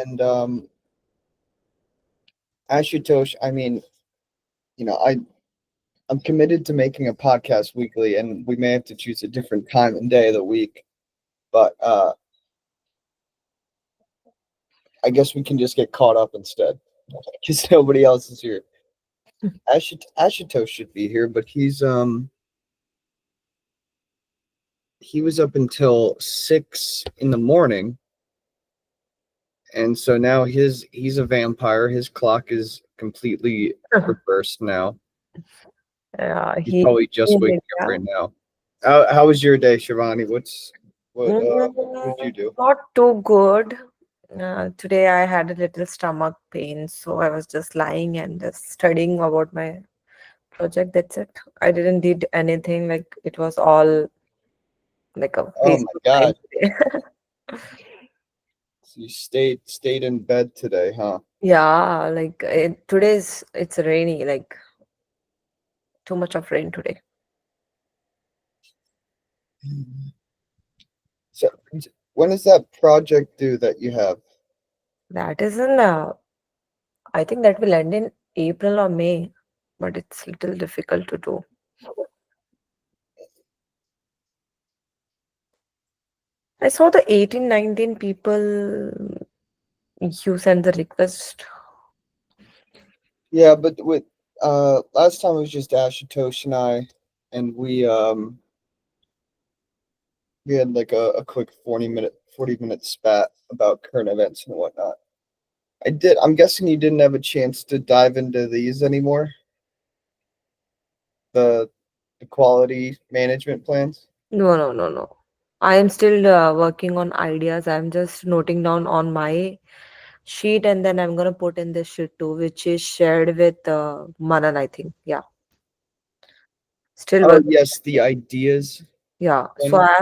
And Ashutosh, I mean, you know, I'm committed to making a podcast weekly, and we may have to choose a different time and day of the week. But I guess we can just get caught up instead, because nobody else is here. Ashutosh should be here, but he was up until 6 in the morning, and so now he's a vampire. His clock is completely reversed now. Yeah, He's he probably just waking up right now. How was your day, Shivani? What did you do? not too good. Today I had a little stomach pain, so I was just lying and just studying about my project. That's it. I didn't did anything. Like it was all like a Oh my peaceful time God! today. So you stayed in bed today, huh? Yeah, like today's it's rainy. Like too much of rain today. So when is that project due that you have? That is in. I think that will end in April or May, but it's little difficult to do. I saw the 18, 19 people you sent the request. Yeah, but with last time it was just Ashutosh and I, and we had like a quick 40-minute spat about current events and whatnot. I'm guessing you didn't have a chance to dive into these anymore. The the quality management plans. No, no, no, no. I am still working on ideas. I'm just noting down on my sheet and then I'm gonna put in this sheet too, which is shared with Manan, I think. Yeah. Still Oh working. yes, the ideas Yeah. So one. I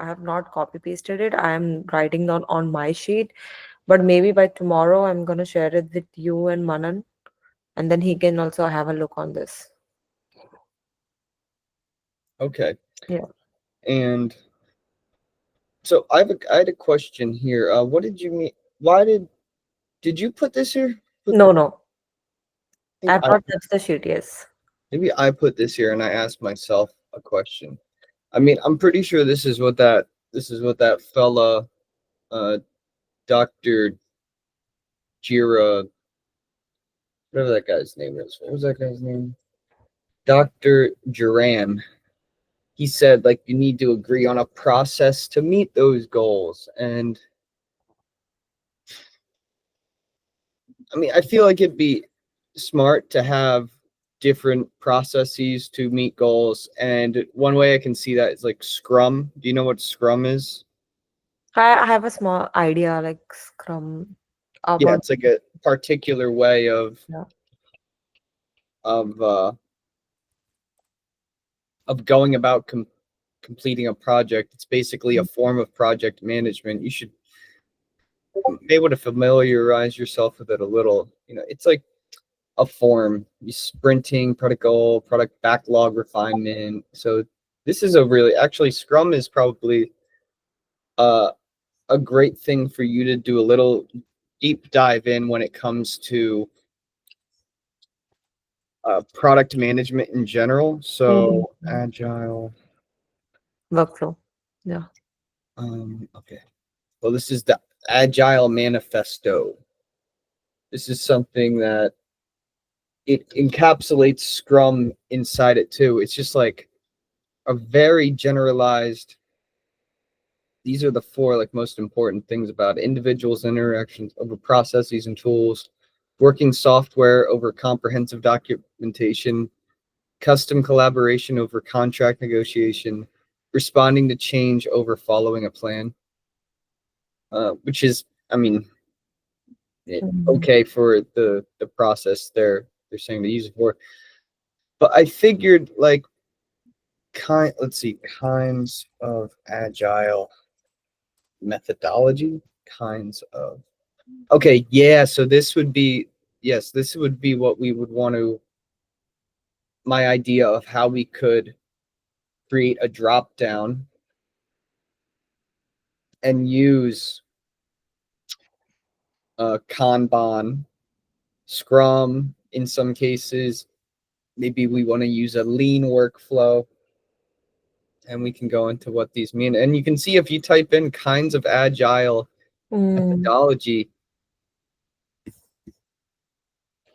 have not copy pasted it. I am writing down on my sheet, but maybe by tomorrow I'm gonna share it with you and Manan, and then he can also have a look on this. Okay, Yeah. and so I had a question here. What did you mean? Why did you put this here? No, no. I I think have not touched the sheet, yes. maybe I put this here and I asked myself a question. I mean, I'm pretty sure this is what that fella, uh, Doctor Jira, whatever that guy's name is. What was that guy's name? Doctor Duran. He said like you need to agree on a process to meet those goals, and I mean, I feel like it'd be smart to have different processes to meet goals. And one way I can see that is like Scrum. Do you know what Scrum is? I have a small idea like Scrum Yeah, about it's like a particular way yeah. of uh, of going about completing a project. It's basically a form of project management. You should be able to familiarize yourself with it a little. You know, it's like a form. You sprinting, product goal, product backlog refinement. So this is a really actually Scrum is probably uh, a great thing for you to do a little deep dive in when it comes to product management in general. So Mhm. agile. Workflow. Yeah. Okay. Well, this is the Agile Manifesto. This is something that it encapsulates Scrum inside it too. It's just like a very generalized. These are the four like most important things about it. Individuals' interactions over processes and tools, working software over comprehensive documentation, custom collaboration over contract negotiation, responding to change over following a plan. Which is, I mean, Mhm. okay for the process they're saying to use it for. But I figured like let's see, kinds of agile methodology, kinds of okay, yeah. So this would be yes, this would be what we would want to my idea of how we could create a drop down and use Kanban, Scrum in some cases. Maybe we want to use a lean workflow. And we can go into what these mean. And you can see if you type in kinds of agile methodology,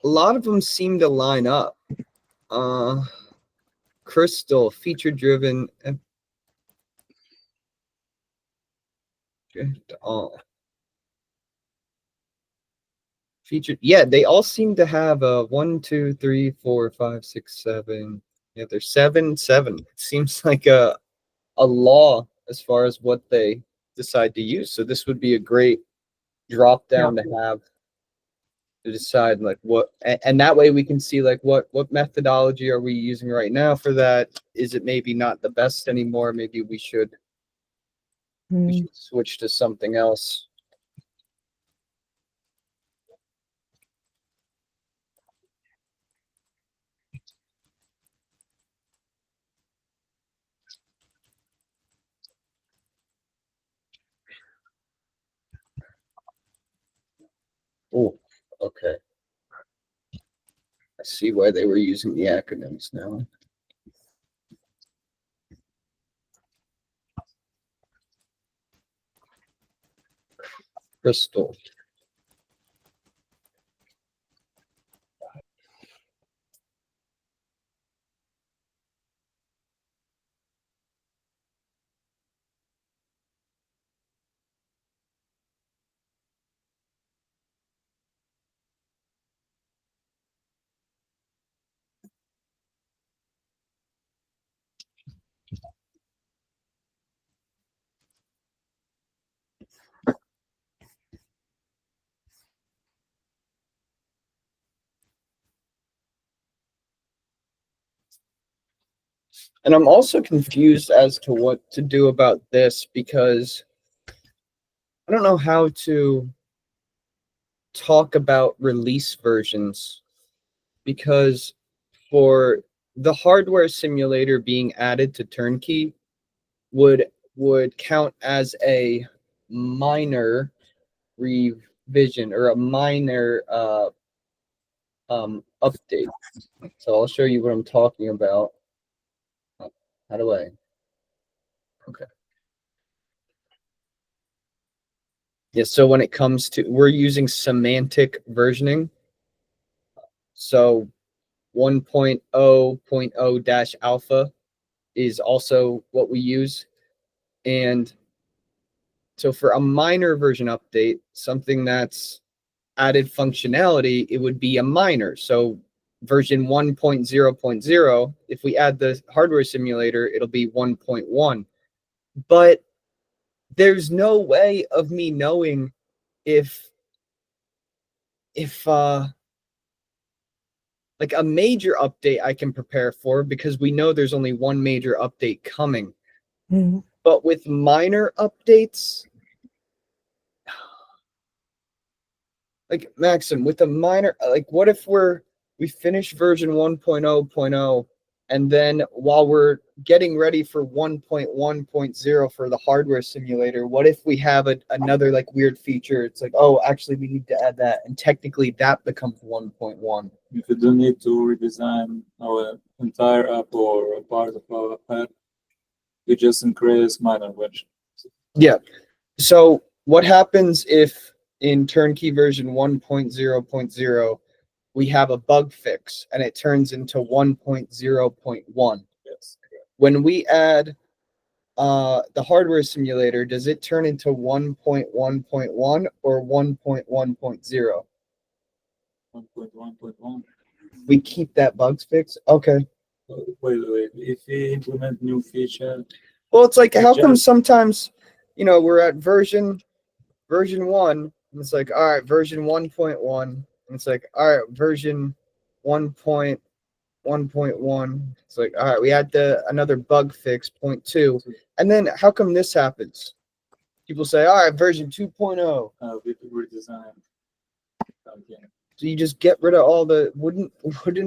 a lot of them seem to line up. Crystal, feature driven, featured. Yeah, they all seem to have a 1, 2, 3, 4, 5, 6, 7. Yeah, there's 7, 7. It seems like a law as far as what they decide to use. So this would be a great drop down to have to decide like what, and that way we can see like what methodology are we using right now for that. Is it maybe not the best anymore? Maybe we should switch to something else. Oh, okay. I see why they were using the acronyms now. Crystal. And I'm also confused as to what to do about this because I don't know how to talk about release versions because for the hardware simulator being added to Turnkey would count as a minor revision or a minor update. So I'll show you what I'm talking about. How do I? Okay. Yeah, so when it comes to, we're using semantic versioning. So 1.0.0-alpha is also what we use. And so for a minor version update, something that's added functionality, it would be a minor. So version 1.0.0, if we add the hardware simulator, it'll be 1.1. But there's no way of me knowing if like a major update I can prepare for because we know there's only one major update coming. But with minor updates, like Maxim, with a minor, like what if we finish version 1.0.0 and then while we're getting ready for 1.1.0 for the hardware simulator, what if we have another like weird feature? It's like, oh, actually we need to add that, and technically that becomes 1.1. If you don't need to redesign our entire app or a part of our app, we just increase minor version. Yeah. So what happens if in Turnkey version 1.0.0 we have a bug fix and it turns into 1.0.1? Yes. When we add the hardware simulator, does it turn into 1.1.1 or 1.1.0? 1.1.1. We keep that bugs fix? Okay. Wait. If we implement new feature, Well, it's like, how come sometimes, we're at version 1, and it's like, all right, version 1.1, and it's like, all right, version 1.1.1. It's like, all right, we had another bug fix, 0.2. And then how come this happens? People say, all right, version 2.0. we redesign something. So you just get rid of all wouldn't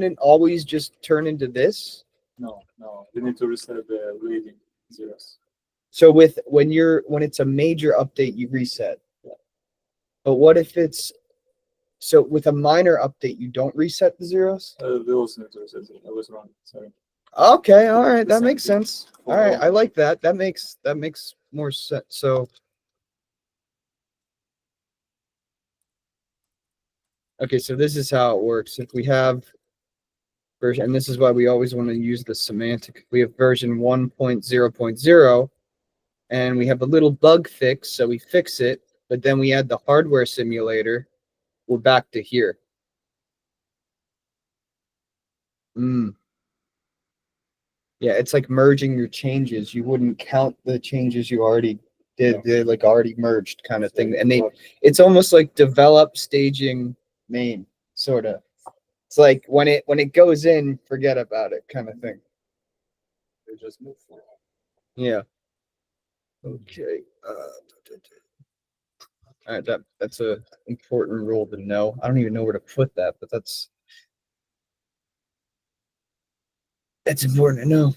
it always just turn into this? No. We need to reset the reading zeros. So when it's a major update, you reset. But what if it's So with a minor update, you don't reset the zeros? There was no reset. I was wrong. Sorry. Okay, all right, The that makes same thing sense. for All right, all. I like that. That makes more sense. So okay, so this is how it works. If we have version, and this is why we always want to use the semantic. We have version 1.0.0, and we have a little bug fix, so we fix it, but then we add the hardware simulator, we're back to here. Yeah, it's like merging your changes. You wouldn't count the changes you already did. They're like already merged kind of thing. And it's almost like develop staging main, sort of. It's like when it goes in, forget about it kind of thing. They just move forward. Yeah. Okay. All right, that's a important rule to know. I don't even know where to put that, but that's important to know.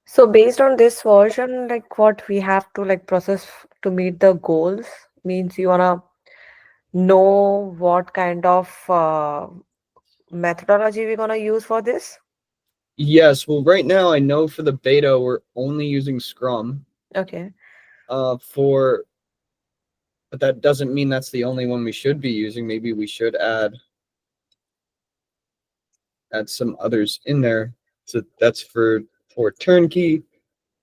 So based on this version, like what we have to like process to meet the goals means you wanna know what kind of methodology we're gonna use for this. Yes, well, right now I know for the beta we're only using Scrum. Okay. For But that doesn't mean that's the only one we should be using. Maybe we should add some others in there. So that's for turnkey.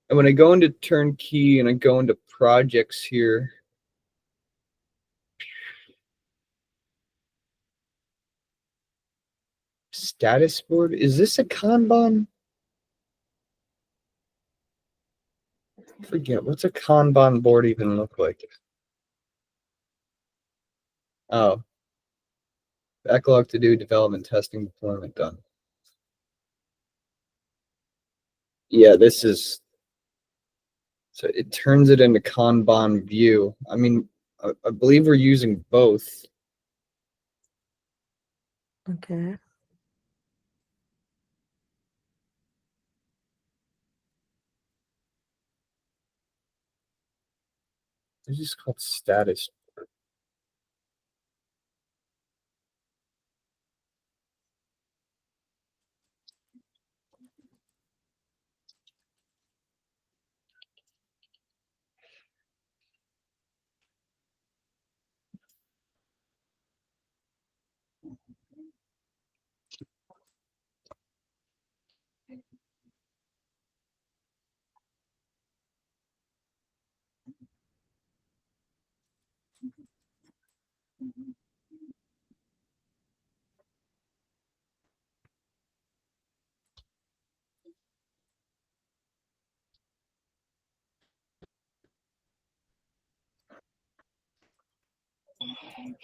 And when I go into turnkey and I go into projects here, status board, is this a Kanban? I forget, what's a Kanban board even look like? Oh, backlog to do, development, testing, deployment done. Yeah, this is, so it turns it into Kanban view. I mean, I believe we're using both. Okay. This is called status.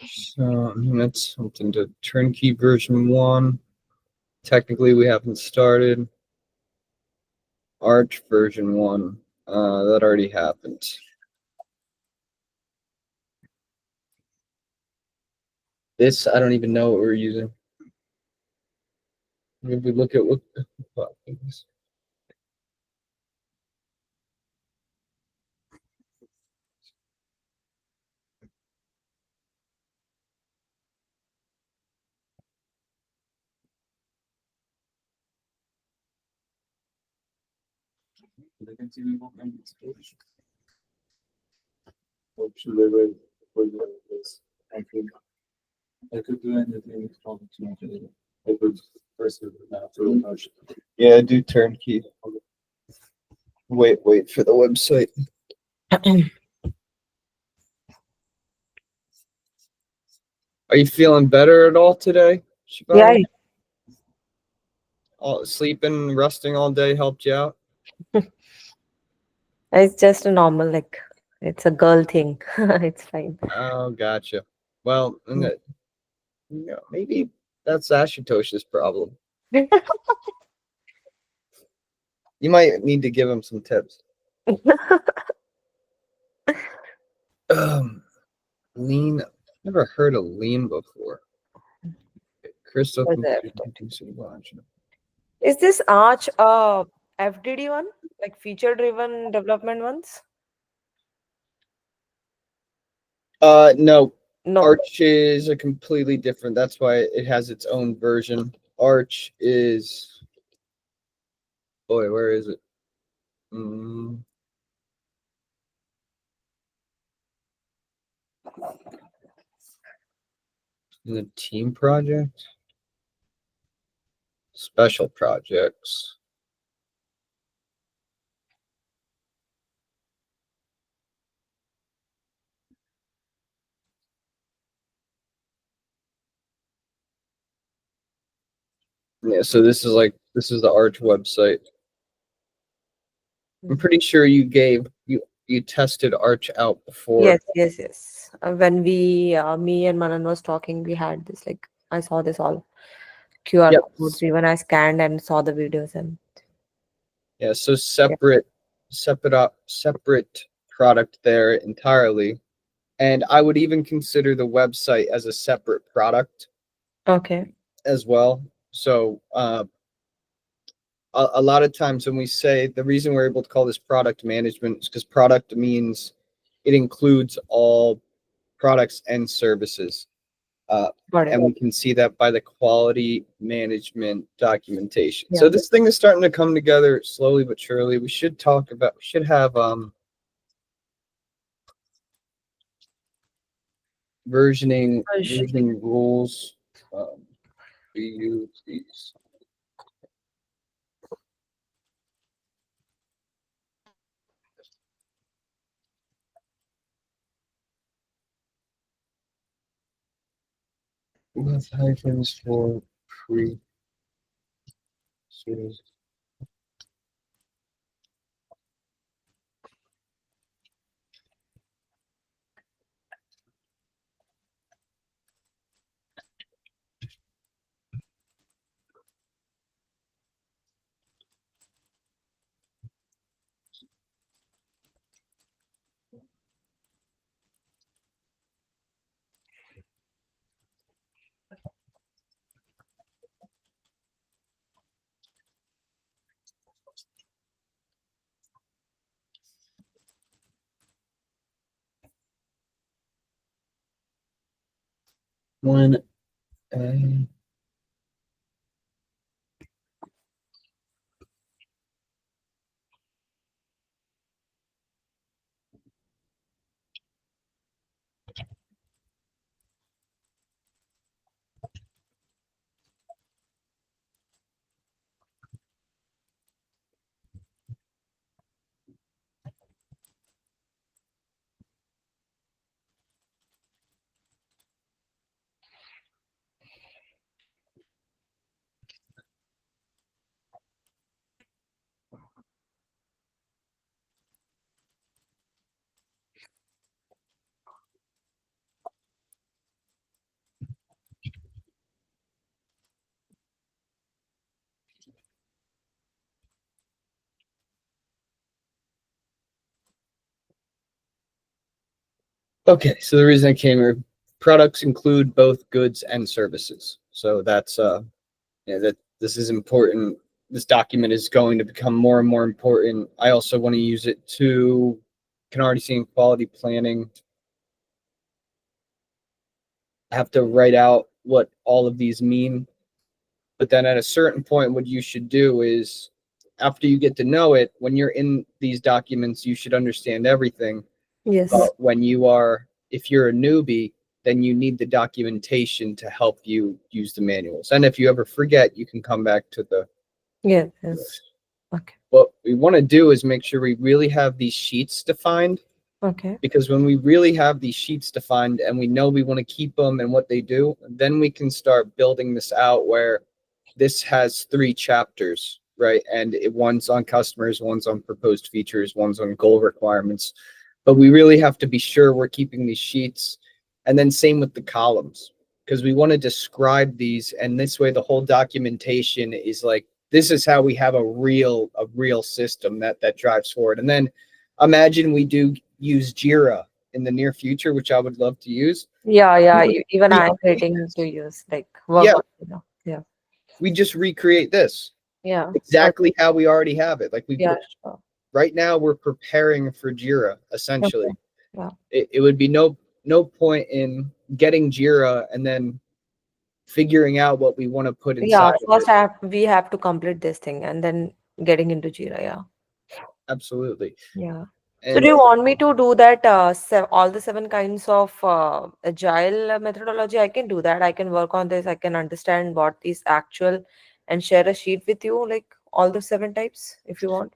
So I mean, that's something to turnkey version 1. Technically, we haven't started. Arch version 1. That already happened. This, I don't even know what we're using. If we look at what They can see me more and it's finished. Or should I wait for this? I could do anything from today. I could first do the natural motion. yeah, do turnkey. Wait for the website. Are you feeling better at all today, Yeah, Shivani? All sleeping, resting all day helped you out? it's just a normal like it's a girl thing. It's fine. Oh, gotcha. Well, Mm. maybe that's Ashutos's problem. You might need to give him some tips. Lean. Never heard of lean before. Crystal. For the Is this Arch FDD one? Like feature driven development ones? No. No. Arch is a completely different. That's why it has its own version. Arch is. Boy, where is it? Mm, in the team project, special projects. Yeah, so this is the Arch website. I'm pretty sure you tested Arch out before. Yes, yes, yes. When me and Manan was talking, we had this like I saw this all QR Yep. codes. Even I scanned and saw the videos and Yeah, so separate product there entirely. And I would even consider the website as a separate product okay. as well. So a lot of times when we say the reason we're able to call this product management is because product means it includes all products and services. Got it. And we can see that by the quality management documentation. Yeah. So this thing is starting to come together slowly but surely. We should have versioning rules. We use these. With hyphens for pre. One A. Okay, so the reason I came here, products include both goods and services. So that's yeah, that this is important. This document is going to become more and more important. I also want to use it to can already see in quality planning. I have to write out what all of these mean. But then at a certain point, what you should do is after you get to know it, when you're in these documents, you should understand everything. Yes. But if you're a newbie, then you need the documentation to help you use the manuals. And if you ever forget, you can come back to the. Yes. Yes. Okay. What we want to do is make sure we really have these sheets defined, Okay. because when we really have these sheets defined and we know we want to keep them and what they do, then we can start building this out where this has 3 chapters, right? And one's on customers, one's on proposed features, one's on goal requirements. But we really have to be sure we're keeping these sheets. And then same with the columns, because we want to describe these. And this way, the whole documentation is like, this is how we have a real system that drives forward. And then imagine we do use Jira in the near future, which I would love to use. Yeah, yeah. Even Yeah. I'm creating to use like work. Yeah. Yeah. We just recreate this Yeah. exactly how we already have it. Like Yeah. Sure. right now we're preparing for Jira essentially. Yeah. It would be no no point in getting Jira and then figuring out what we want to put Yeah, inside of first it. we have to complete this thing and then getting into Jira. Yeah. Absolutely. Yeah. So do And you want me to do that all the seven kinds of agile methodology? I can do that. I can work on this. I can understand what is actual and share a sheet with you, like all the seven types if you want.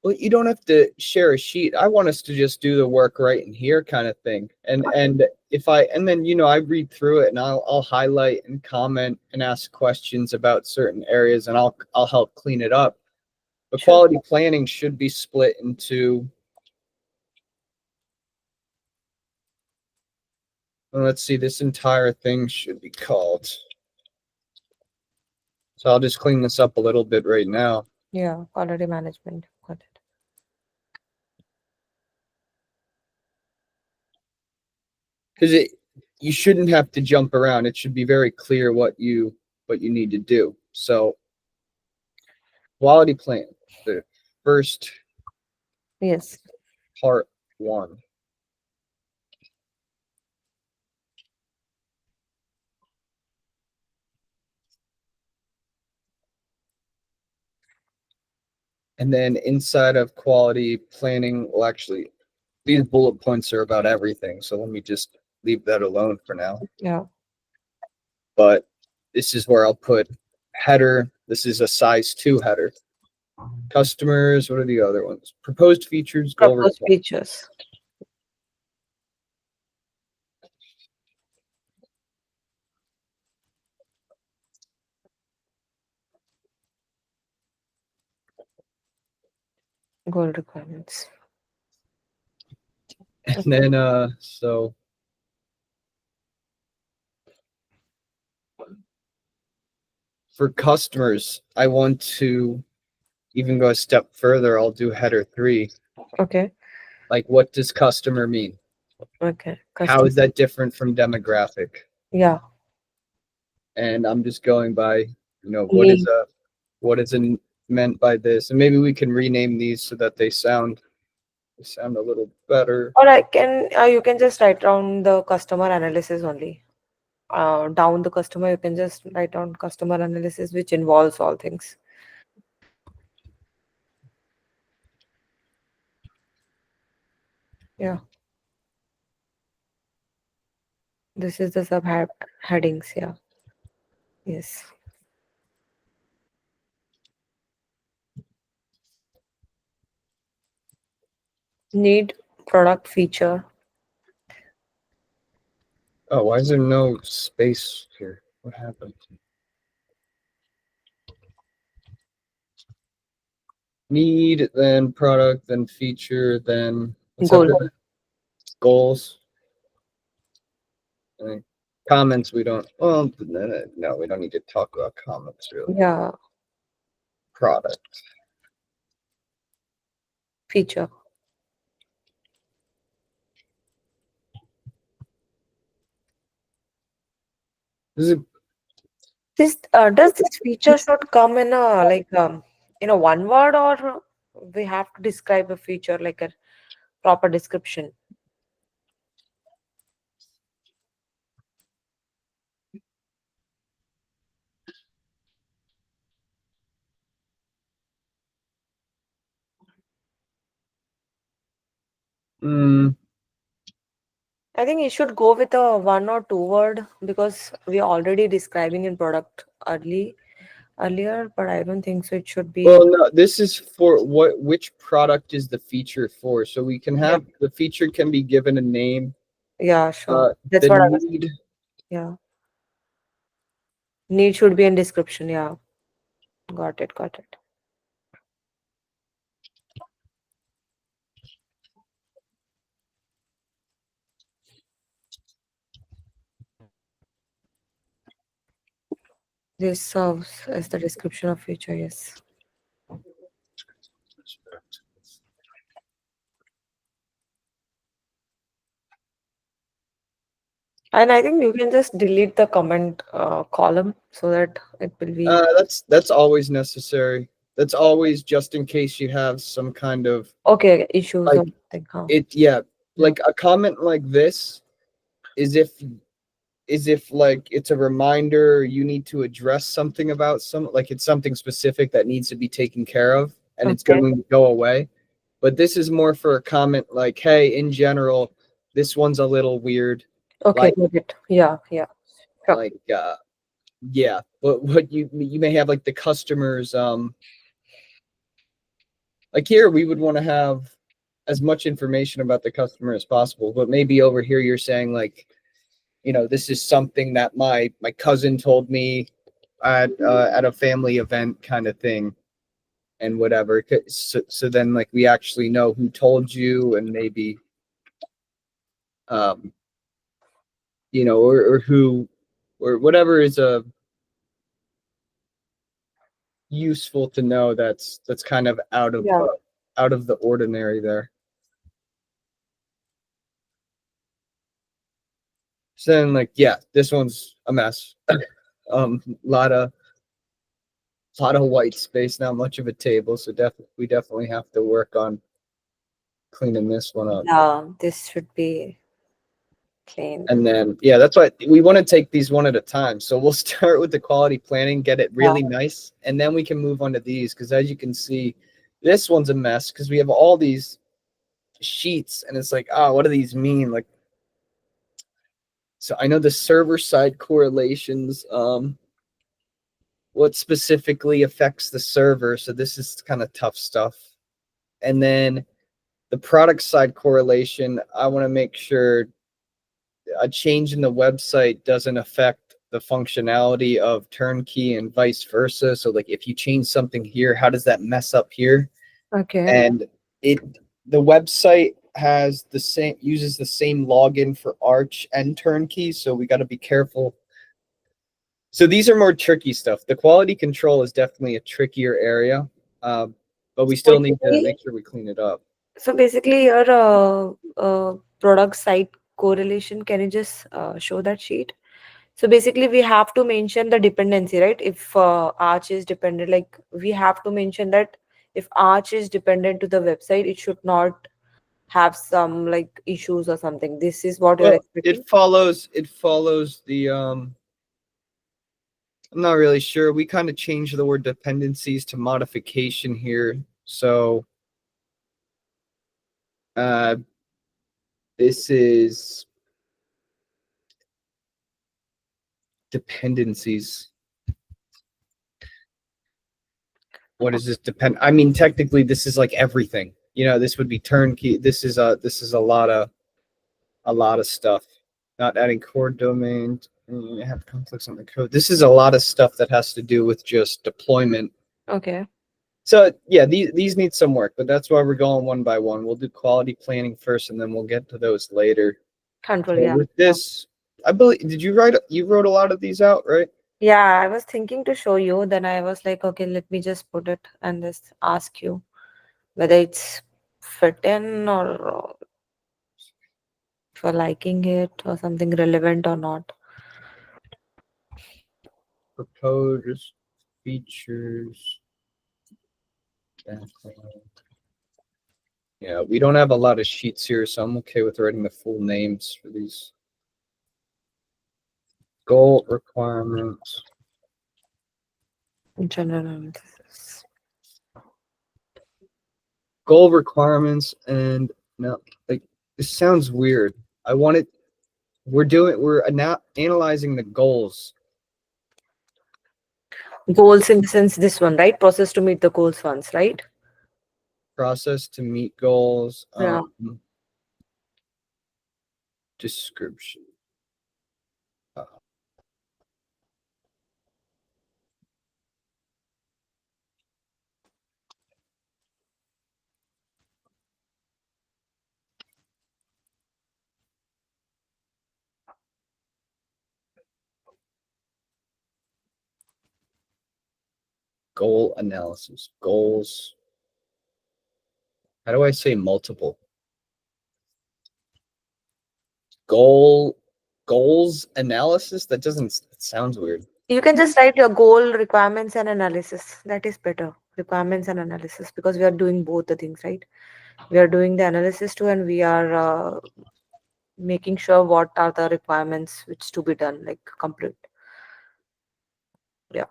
well, you don't have to share a sheet. I want us to just do the work right in here kind of thing. And if I and then I read through it and I'll highlight and comment and ask questions about certain areas and I'll help clean it up. But Sure. quality planning should be split into, well, let's see, this entire thing should be called. So I'll just clean this up a little bit right now. Yeah, quality management. Got it. Because you shouldn't have to jump around. It should be very clear what you need to do. So quality plan, the first Yes. part one. And then inside of quality planning, well, actually, these bullet points are about everything. So let me just leave that alone for now. Yeah. But this is where I'll put header. This is a size 2 header. Customers, what are the other ones? Proposed features, goal Proposed requirements. features. Goal requirements. And then so for customers, I want to even go a step further. I'll do header 3. Okay. Like, what does customer mean? Okay. How is that different from demographic? Yeah. And I'm just going by, Need. what is meant by this, and maybe we can rename these so that they sound a little better. Or I can you can just write down the customer analysis only. Down the customer, you can just write down customer analysis, which involves all things. Yeah. This is the headings. Yeah. Yes. Need, product, feature. Oh, why is there no space here? What happened? Need, then product, then feature, then what's Goal. after that? Goals. I think comments we don't. Well, no, we don't need to talk about comments really. Yeah. Product. Feature. This is This does this feature should come in a one word, or we have to describe a feature like a proper description. mm, I think it should go with a one or two word because we are already describing in product earlier, but I don't think so. It should be. well, no, this is for which product is the feature for? So we can have the feature can be given a name. Yeah, sure. That's The what I was. need. Yeah. Need should be in description. Yeah. Got it. Got it. This serves as the description of feature. Yes. And I think you can just delete the comment column so that it will be That's always necessary. That's always just in case you have some kind of okay. Issues like or something. Huh? it. Yeah, like a comment like this is if like it's a reminder you need to address something about like it's something specific that needs to be taken care of and it's Okay. going to go away. But this is more for a comment like, hey, in general, this one's a little weird. Okay, Like got it. Yeah, yeah. Sure. like yeah. But what you may have like the customers like here we would want to have as much information about the customer as possible, but maybe over here you're saying like, this is something that my cousin told me at a family event kind of thing and whatever. So then like we actually know who told you and maybe um or who or whatever is a useful to know that's kind of Yeah. out of the ordinary there. So then like yeah, this one's a mess. Lot of white space, not much of a table, so we definitely have to work on cleaning this one up. Yeah, this should be clean. And then yeah, that's why we want to take these one at a time. So we'll start with the quality planning, get it really nice, and then we can move on to these because as you can see, this one's a mess because we have all these sheets and it's like, what do these mean? Like, so I know the server side correlations, what specifically affects the server. So this is kind of tough stuff. And then the product side correlation, I want to make sure a change in the website doesn't affect the functionality of turnkey and vice versa. So like if you change something here, how does that mess up here? Okay. And the website uses the same login for Arch and turnkey, so we got to be careful. So these are more tricky stuff. The quality control is definitely a trickier area, but we still need to make sure we clean it up. So basically, your product site correlation, can you just show that sheet? So basically, we have to mention the dependency, right? If Arch is dependent, like we have to mention that if Arch is dependent to the website, it should not have some like issues or something. This is what you're Well, expecting. it follows the I'm not really sure. We kind of changed the word dependencies to modification here. So this is dependencies. What does this depend? I mean, technically, this is like everything. This would be turnkey. This is a lot of stuff. Not adding core domain. Have conflicts on the code. This is a lot of stuff that has to do with just deployment. Okay. So yeah, these need some work, but that's why we're going one by one. We'll do quality planning first, and then we'll get to those later. Control, So yeah. with this, I believe, you wrote a lot of these out, right? Yeah, I was thinking to show you, then I was like, okay, let me just put it and just ask you whether it's fit in or for liking it or something relevant or not. Proposed features. Background. Yeah, we don't have a lot of sheets here, so I'm okay with writing the full names for these. Goal requirements. General analysis. Goal requirements and no, like this sounds weird. We're now analyzing the goals. Goals in the sense this one, right? Process to meet the goals ones, right? Process to meet goals. Yeah. Description. Goal analysis. Goals. How do I say multiple? Goals analysis? That doesn't, it sounds weird. You can just write your goal, requirements, and analysis. That is better. Requirements and analysis, because we are doing both the things, right? We are doing the analysis too, and we are making sure what are the requirements which to be done, like complete. Yeah.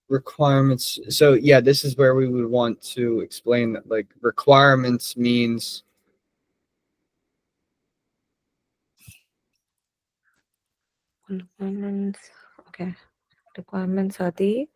Requirements. So yeah, this is where we would want to explain that like requirements means Requirements. Okay. Requirements are the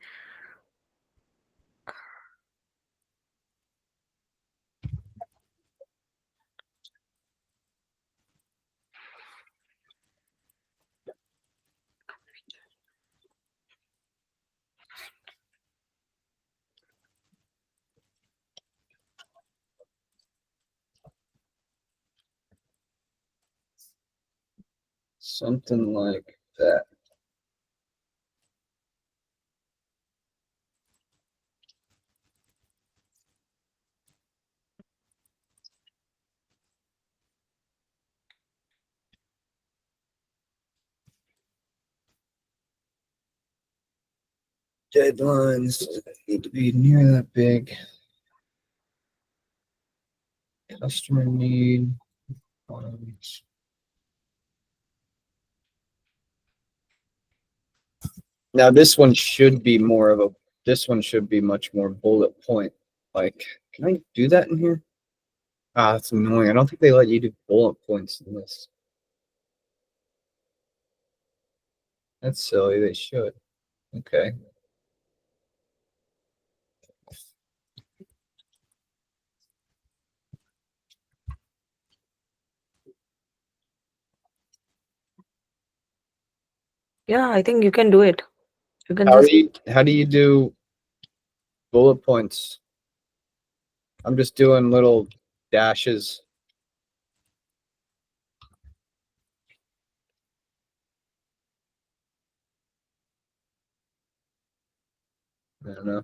something like that. Deadlines need to be near that big. Customer need. requirements. Now this one should be more of a. This one should be much more bullet point. Like, can I do that in here? Ah, that's annoying. I don't think they let you do bullet points in this. That's silly. They should. Okay. yeah, I think you can do it. You can How just do you do bullet points? I'm just doing little dashes. I don't know.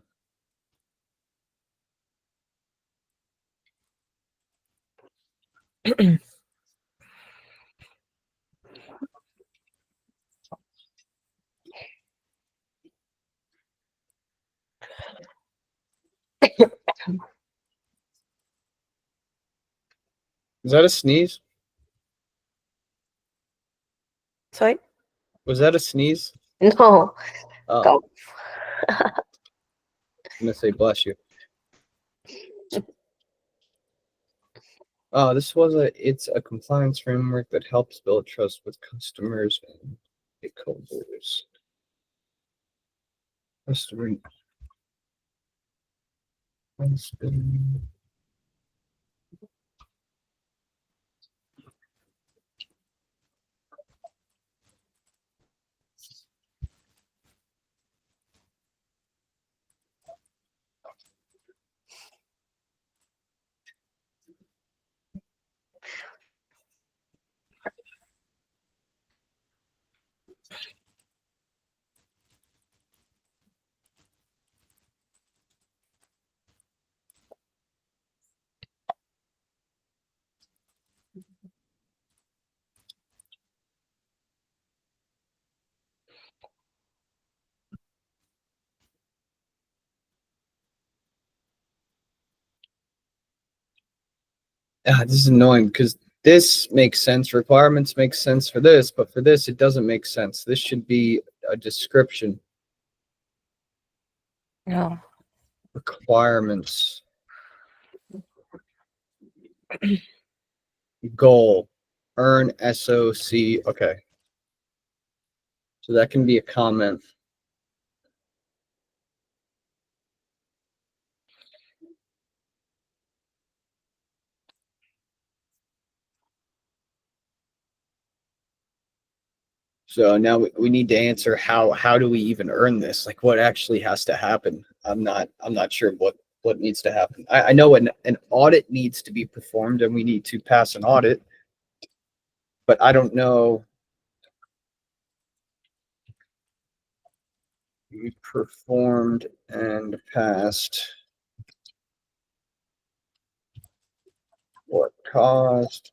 Is that a sneeze? sorry. Was that a sneeze? No. Oh, Cough. I'm gonna say bless you. Oh, it's a compliance framework that helps build trust with customers and stakeholders. Customer. Ah, this is annoying because this makes sense. Requirements make sense for this, but for this, it doesn't make sense. This should be a description. Yeah. Requirements. Goal. Earn SOC. Okay. So that can be a comment. So now we need to answer how do we even earn this? Like what actually has to happen? I'm not sure what needs to happen. I know an audit needs to be performed and we need to pass an audit, but I don't know. We performed and passed. What caused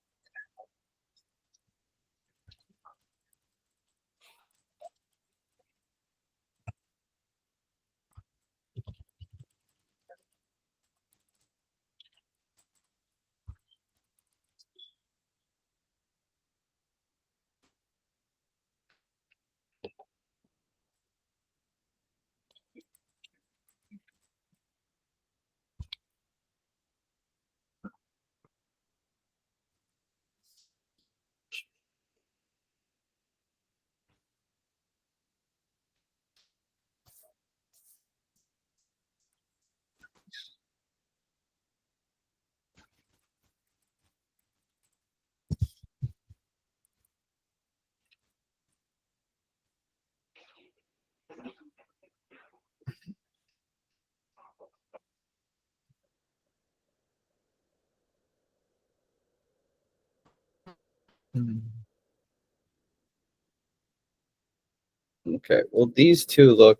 Okay, well, these two look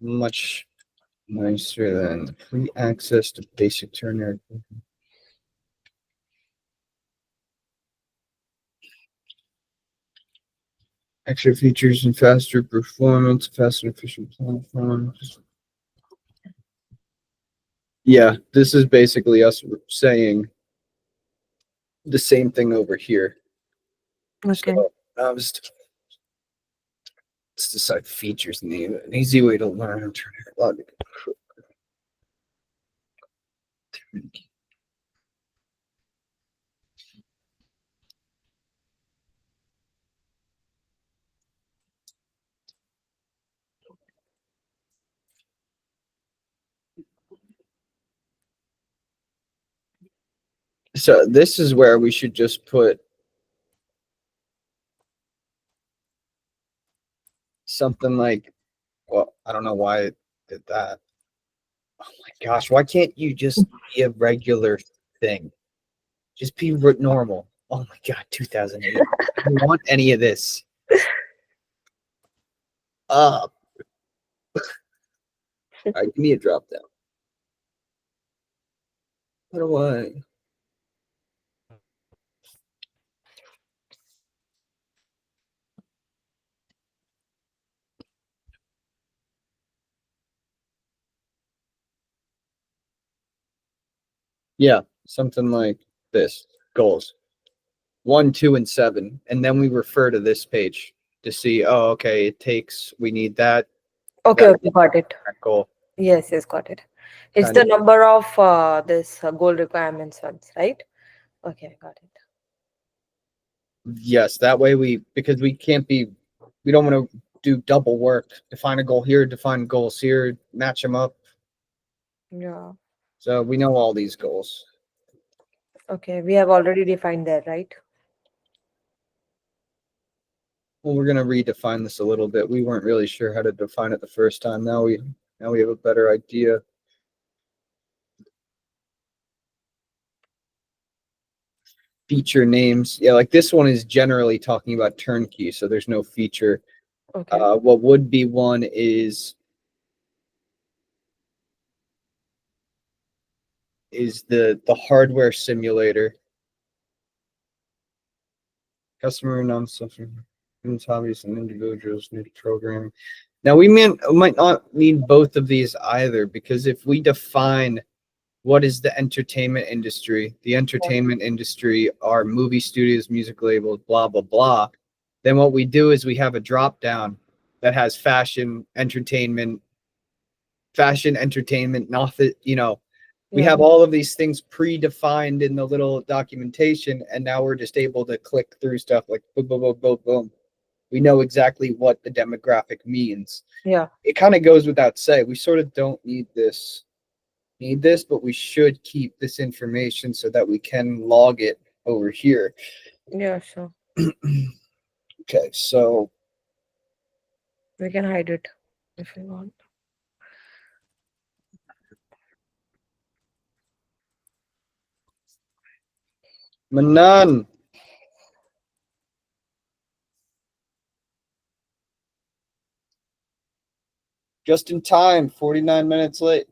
much nicer than free access to basic Tern. Extra features and faster performance, faster and efficient platforms. Yeah, this is basically us saying the same thing over here. Okay. So, let's decide features and an easy way to learn how to turn it on. So this is where we should just put something like, well, I don't know why it did that. Oh my gosh, why can't you just be a regular thing? Just be normal. Oh my god, 2008. I don't want any of this. All right, give me a drop down. What do I? Yeah, something like this. Goals 1, 2, and 7, and then we refer to this page to see. Oh, okay. We need that Okay, that okay, got it. goal. Yes, yes, got it. It's Kind the of. number of this goal requirements ones, right? Okay, got it. Yes, that way because we can't be. We don't want to do double work. Define a goal here, define goals here, match them up. Yeah. So we know all these goals. Okay, we have already defined that, right? Well, we're gonna redefine this a little bit. We weren't really sure how to define it the first time. Now we have a better idea. Feature names. Yeah, like this one is generally talking about turnkey, so there's no feature. Okay. What would be one is the hardware simulator. Customer non-suffering hobbies and individuals need programming. Now we might not need both of these either, because if we define what is the entertainment industry, the entertainment industry are movie studios, music labels, blah blah blah, then what we do is we have a drop down that has fashion entertainment, nothing, we Yeah. have all of these things predefined in the little documentation, and now we're just able to click through stuff like boom, boom, boom, boom, boom. We know exactly what the demographic means. Yeah. It kind of goes without say. We sort of don't need this, but we should keep this information so that we can log it over here. Yeah, sure. Okay, so We can hide it if you want. Manan, just in time, 49 minutes late.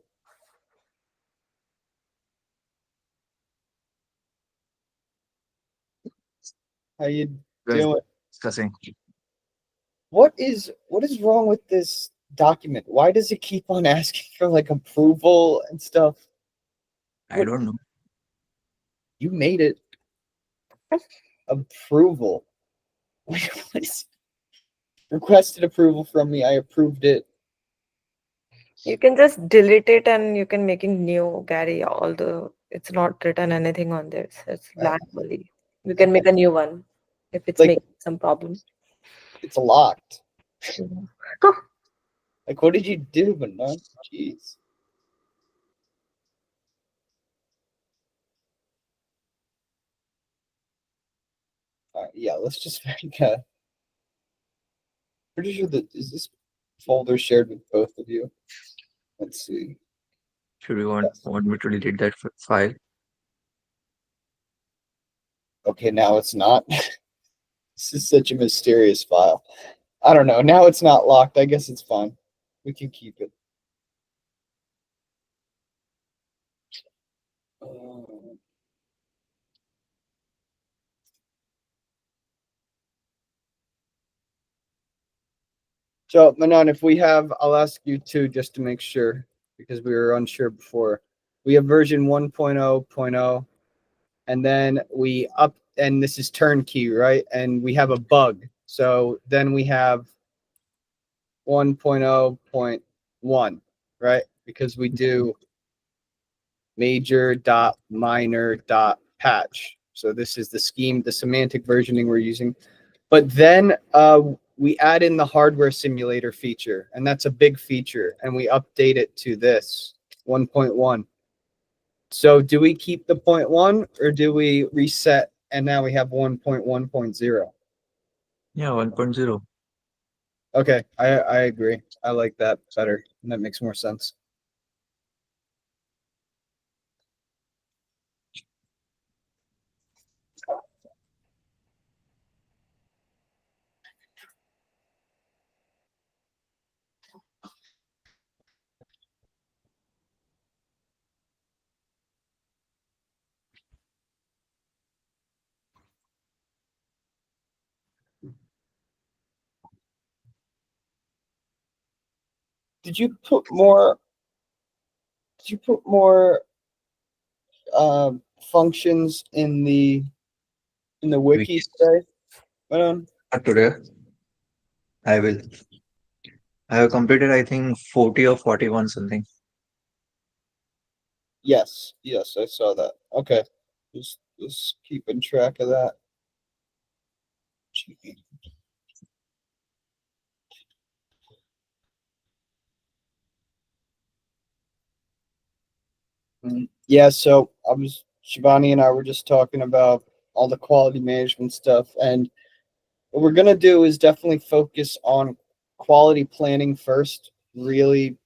How you Guys, doing? discussing. What is wrong with this document? Why does it keep on asking for like approval and stuff? I don't know. You made it. Approval. What is requested approval from me? I approved it. You can just delete it and you can make it new, Gary. Although it's not written anything on this, it's blank only. You can make a new one if it's Like- making some problem. It's locked. Yeah. Like, what did you do, Manan? Jeez. Yeah, let's just make a. Pretty sure that is this folder shared with both of you. Let's see. Should we want me to delete that file? Okay, now it's not. This is such a mysterious file. I don't know. Now it's not locked. I guess it's fine. We can keep it. So, Manon, if we have, I'll ask you too, just to make sure, because we were unsure before. We have version 1.0.0, and then we up, and this is turnkey, right? And we have a bug. So then we have 1.0.1, right? Because we do major dot minor dot patch. So this is the scheme, the semantic versioning we're using. But then we add in the hardware simulator feature, and that's a big feature, and we update it to this 1.1. So do we keep the 0.1 or do we reset and now we have 1.1.0? Yeah, 1.0. Okay, I agree. I like that better. And that makes more sense. Did you put more? Did you put more functions in the wiki Wikis. today? Manon? Today, I will. I have completed, I think, 40 or 41 something. Yes, yes, I saw that. Okay, just keeping track of that. Yeah, so Shivani and I were just talking about all the quality management stuff, and what we're gonna do is definitely focus on quality planning first, really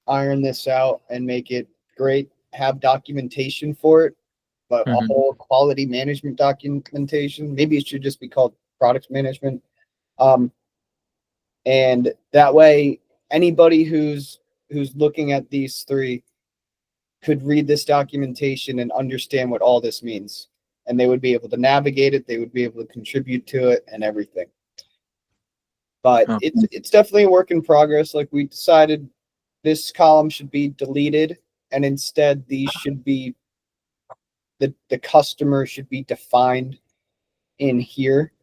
iron this out and make it great, have documentation for it, but a Mhm. whole quality management documentation. Maybe it should just be called product management. Um, and that way anybody who's looking at these three could read this documentation and understand what all this means, and they would be able to navigate it, they would be able to contribute to it and everything. But Oh. it's definitely a work in progress. Like, we decided this column should be deleted, and instead these should be the customer should be defined in here.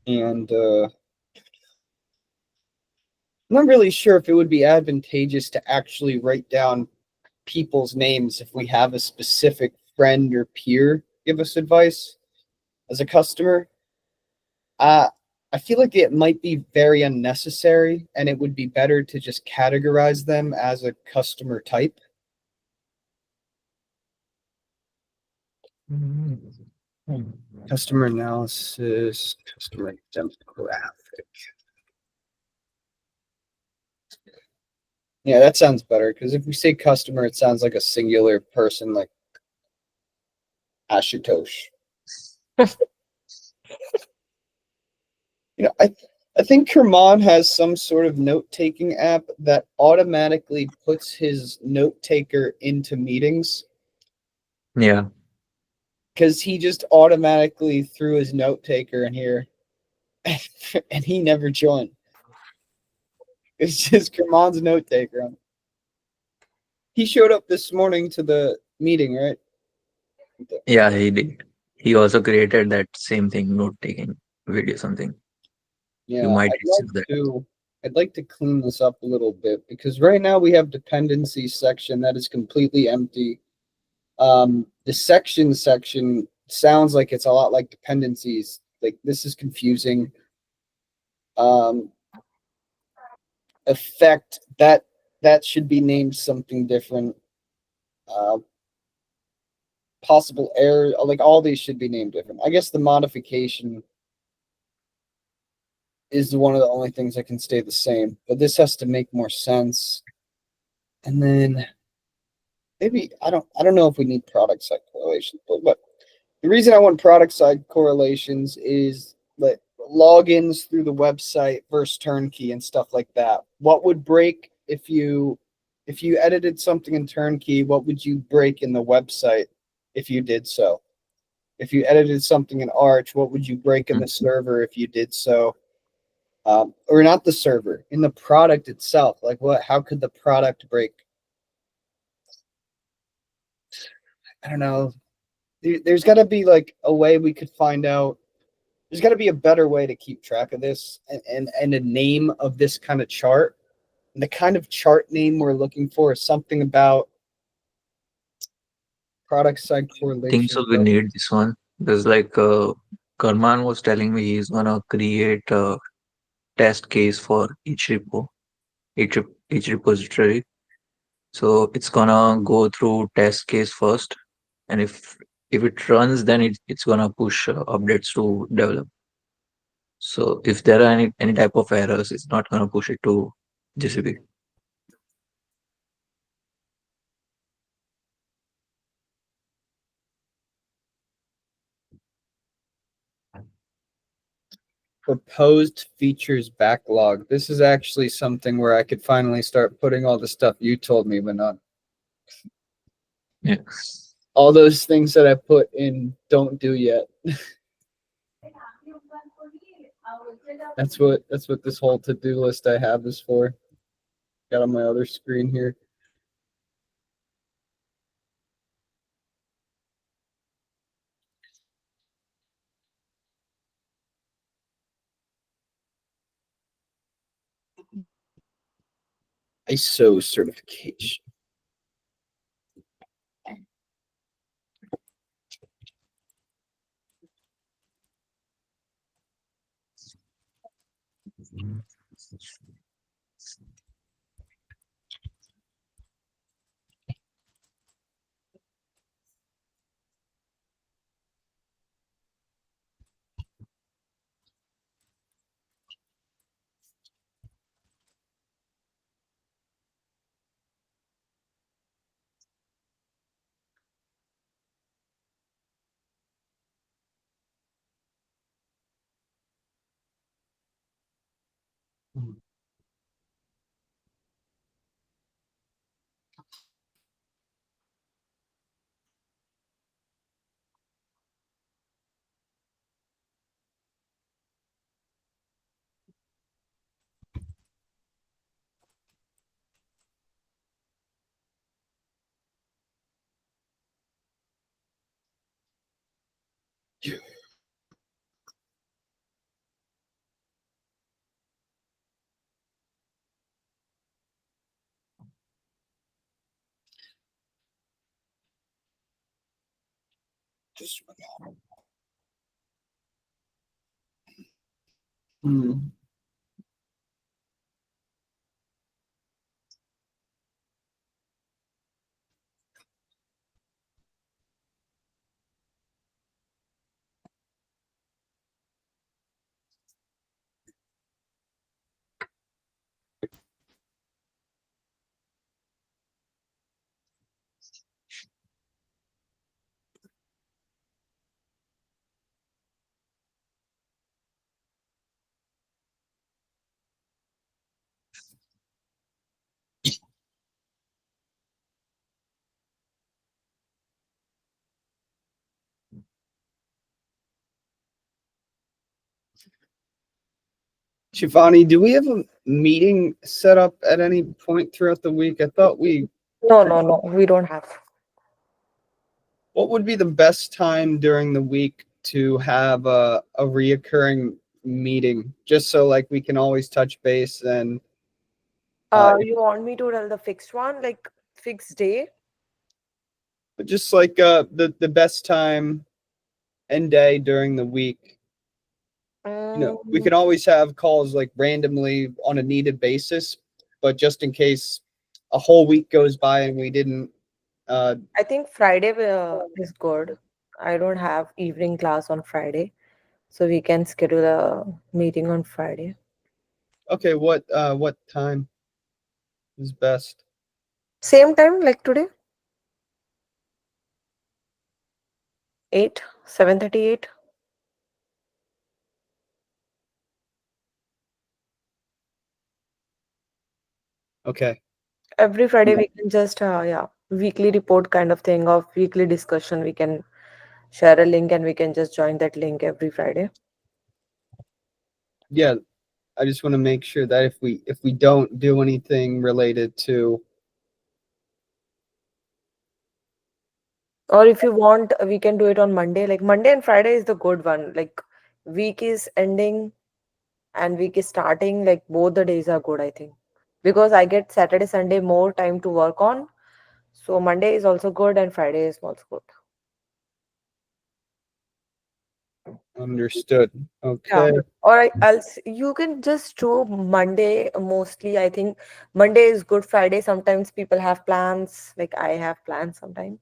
And I'm not really sure if it would be advantageous to actually write down people's names if we have a specific friend or peer give us advice as a customer. Uh, I feel like it might be very unnecessary, and it would be better to just categorize them as a customer type. Customer analysis, customer demographic. Yeah, that sounds better, because if we say customer, it sounds like a singular person, like Ashutosh. I think Kerman has some sort of note-taking app that automatically puts his note taker into meetings, Yeah. because he just automatically threw his note taker in here and he never joined. It's just Kerman's note taker. He showed up this morning to the meeting, right? Yeah, he did. He also created that same thing, note taking video, something. You Yeah, might see that. I'd like to clean this up a little bit, because right now we have dependency section that is completely empty. The section sounds like it's a lot like dependencies. Like, this is confusing. Effect, that should be named something different. Possible error, like, all these should be named different. I guess the modification is one of the only things that can stay the same, but this has to make more sense. And then maybe I don't know if we need product site correlation, but The reason I want product side correlations is like logins through the website versus turnkey and stuff like that. What would break if you edited something in turnkey? What would you break in the website if you did so? If you edited something in Arch, what would you break in the server if you did so? Or not the server, in the product itself. Like what? How could the product break? I don't know. There's got to be like a way we could find out. There's got to be a better way to keep track of this and a name of this kind of chart. And the kind of chart name we're looking for is something about product side Think correlation. so. We need this one. There's like Karman was telling me he's gonna create a test case for each repo, each repository. So it's gonna go through test case first, and if it runs, then it's gonna push updates to develop. So if there are any type of errors, it's not gonna push it to GCP. Proposed features backlog. This is actually something where I could finally start putting all the stuff you told me, but not Yeah. all those things that I put in don't do yet. That's what this whole to-do list I have is for. Got on my other screen here. ISO certification. Just Shivani, do we have a meeting set up at any point throughout the week? I thought we. No, we don't have. What would be the best time during the week to have a reoccurring meeting, just so like we can always touch base and You want me to tell the fixed one, like fixed day? just like the best time and day during the week. You know, we can always have calls like randomly on a needed basis, but just in case a whole week goes by and we didn't. I think Friday is good. I don't have evening class on Friday, so we can schedule a meeting on Friday. Okay, what time is best? Same time like today? 8? 7:38. Okay. Every Friday we can just yeah, weekly report kind of thing, of weekly discussion. We can share a link and we can just join that link every Friday. Yeah, I just want to make sure that if we don't do anything related to Or if you want, we can do it on Monday. Like Monday and Friday is the good one. Like week is ending and week is starting. Like both the days are good, I think, because I get Saturday, Sunday more time to work on. So Monday is also good and Friday is also good. understood. Yeah. Okay. Or else you can just do Monday mostly. I think Monday is good. Friday, sometimes people have plans. Like I have plans sometimes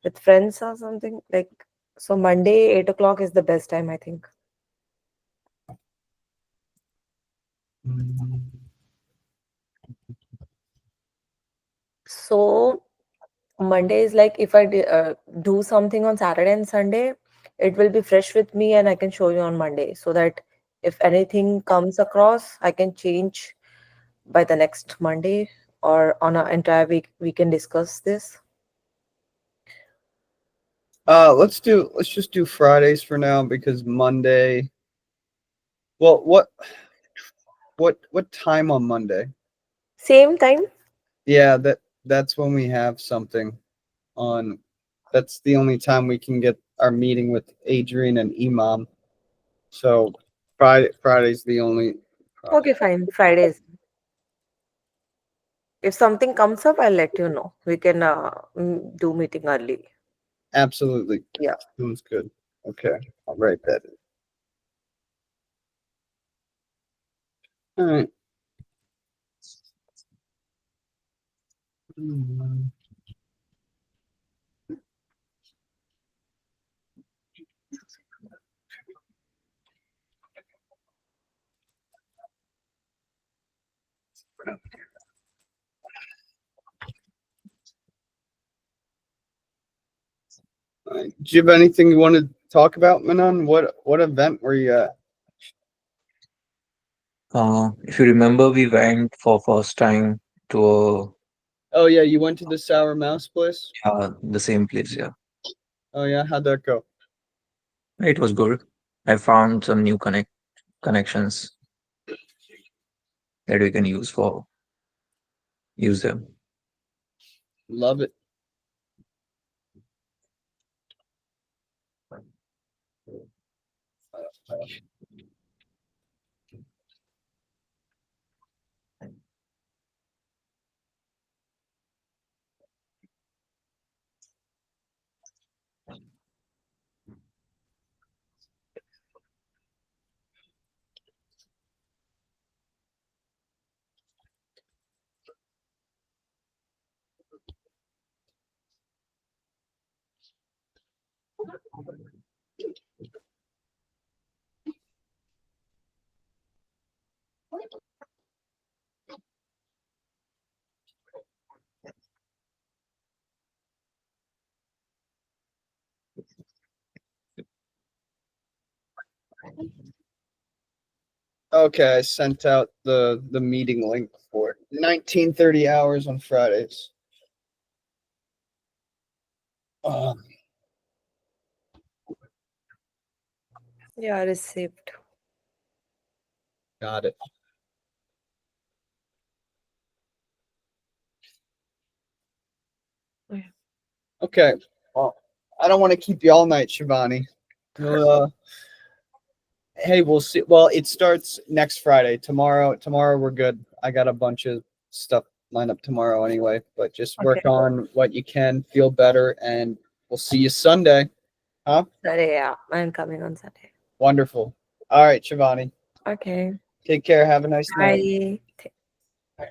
with friends or something. Like so Monday, 8 o'clock is the best time, I think. So Monday is like if I do something on Saturday and Sunday, it will be fresh with me and I can show you on Monday so that if anything comes across, I can change by the next Monday or on an entire week. We can discuss this. Let's just do Fridays for now because Monday. Well, what time on Monday? Same time. Yeah, that's when we have something on. That's the only time we can get our meeting with Adrian and Imam. So Friday's the only. Okay, fine. Fridays. If something comes up, I'll let you know. We can do meeting early. Absolutely. Yeah. Sounds good. Okay, I'll write that in. All right. All right. Do you have anything you want to talk about, Manon? What event were you at? If you remember, we went for first time to Oh yeah, you went to the Sour Mouse place. the same place. Yeah, Oh yeah, how'd that go? it was good. I found some new connections that we can use them. Love it. Okay, I sent out the meeting link for it. 19:30 hours on Fridays. Um, Yeah, received. got it. Yeah. Okay. Well, I don't want to keep you all night, Shivani. Hey, we'll see. Well, it starts next Friday. Tomorrow we're good. I got a bunch of stuff lined up tomorrow anyway, but just work Okay. on what you can, feel better, and we'll see you Sunday. Huh? Saturday, yeah. I'm coming on Saturday. Wonderful. All right, Shivani. Okay. Take care. Have a nice night. Bye.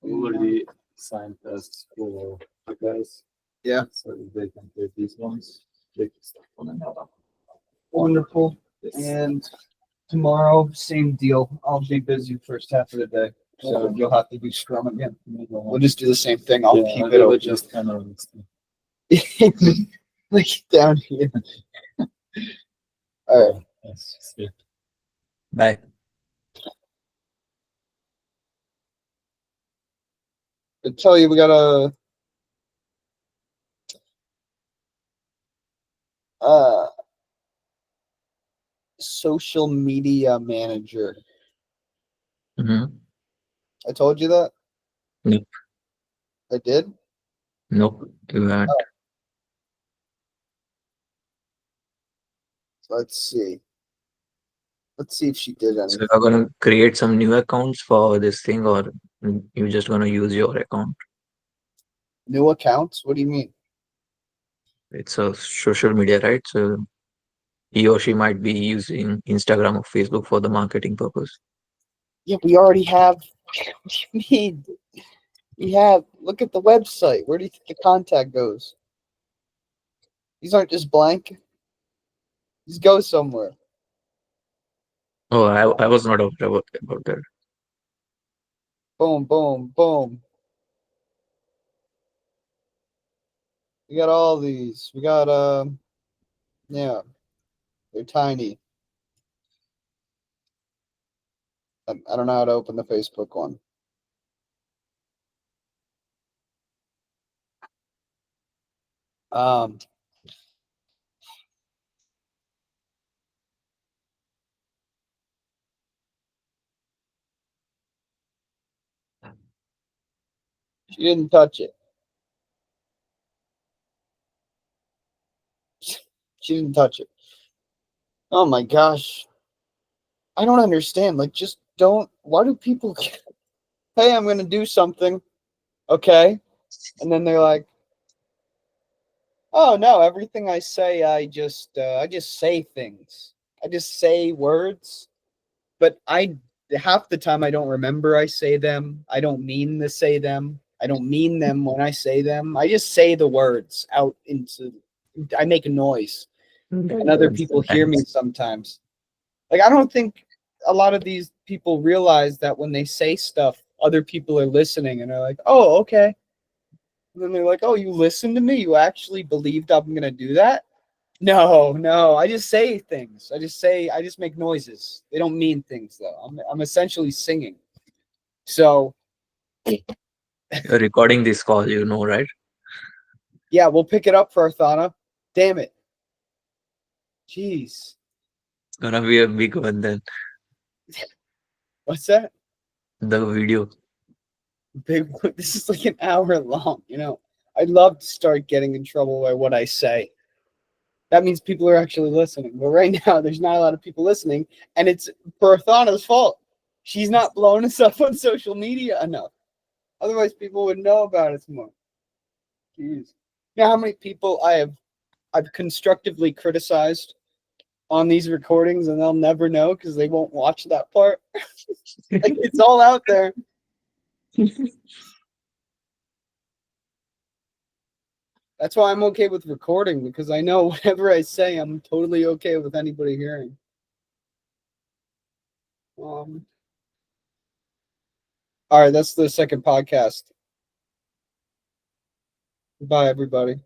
Already signed tests for the guys. Yeah. So they can take these ones. They can start on another. Wonderful. And tomorrow, same deal. I'll be busy first half of the day. So you'll have to do scrum again. We'll just do the same thing. I'll keep it I will open. just kind of. Like down here. All right. That's it. Bye. I tell you, we got a social media manager. Mm-hmm. I told you that. Nope. I did. Nope. You had. Let's see. Let's see if she did So anything. you're gonna create some new accounts for this thing, or you're just gonna use your account? New accounts? What do you mean? It's a social media, right? So he or she might be using Instagram or Facebook for the marketing purpose. Yeah, we already have. What do you mean? We have. Look at the website. Where do you think the contact goes? These aren't just blank. These go somewhere. Oh, I was not aware about that. Boom, boom, boom. We got all these. We got yeah, they're tiny. I don't know how to open the Facebook one. Um, she didn't touch it. She didn't touch it. Oh my gosh. I don't understand. Like, just don't. Why do people? Hey, I'm gonna do something. Okay, and then they're like, oh no, everything I say, I just say things. I just say words, but I half the time I don't remember I say them. I don't mean to say them. I don't mean them when I say them. I just say the words out into. I make a noise, and other people hear me sometimes. Like, I don't think a lot of these people realize that when they say stuff, other people are listening, and they're like, oh, okay. And then they're like, oh, you listened to me? You actually believed I'm gonna do that? No, no. I just say things. I just make noises. They don't mean things though. I'm essentially singing. So You're recording this call, right? yeah, we'll pick it up for Arthana. Damn it. Jeez. It's gonna be a big one then. What's that? The video. Big this is like an hour long, you know. I'd love to start getting in trouble by what I say. That means people are actually listening. But right now, there's not a lot of people listening, and it's Berthana's fault. She's not blowing us up on social media enough. Otherwise, people would know about us more. Jeez. You know how many people I've constructively criticized on these recordings, and they'll never know because they won't watch that part. Like, it's all out there. That's why I'm okay with recording, because I know whatever I say, I'm totally okay with anybody hearing. All right, that's the second podcast. Bye, everybody.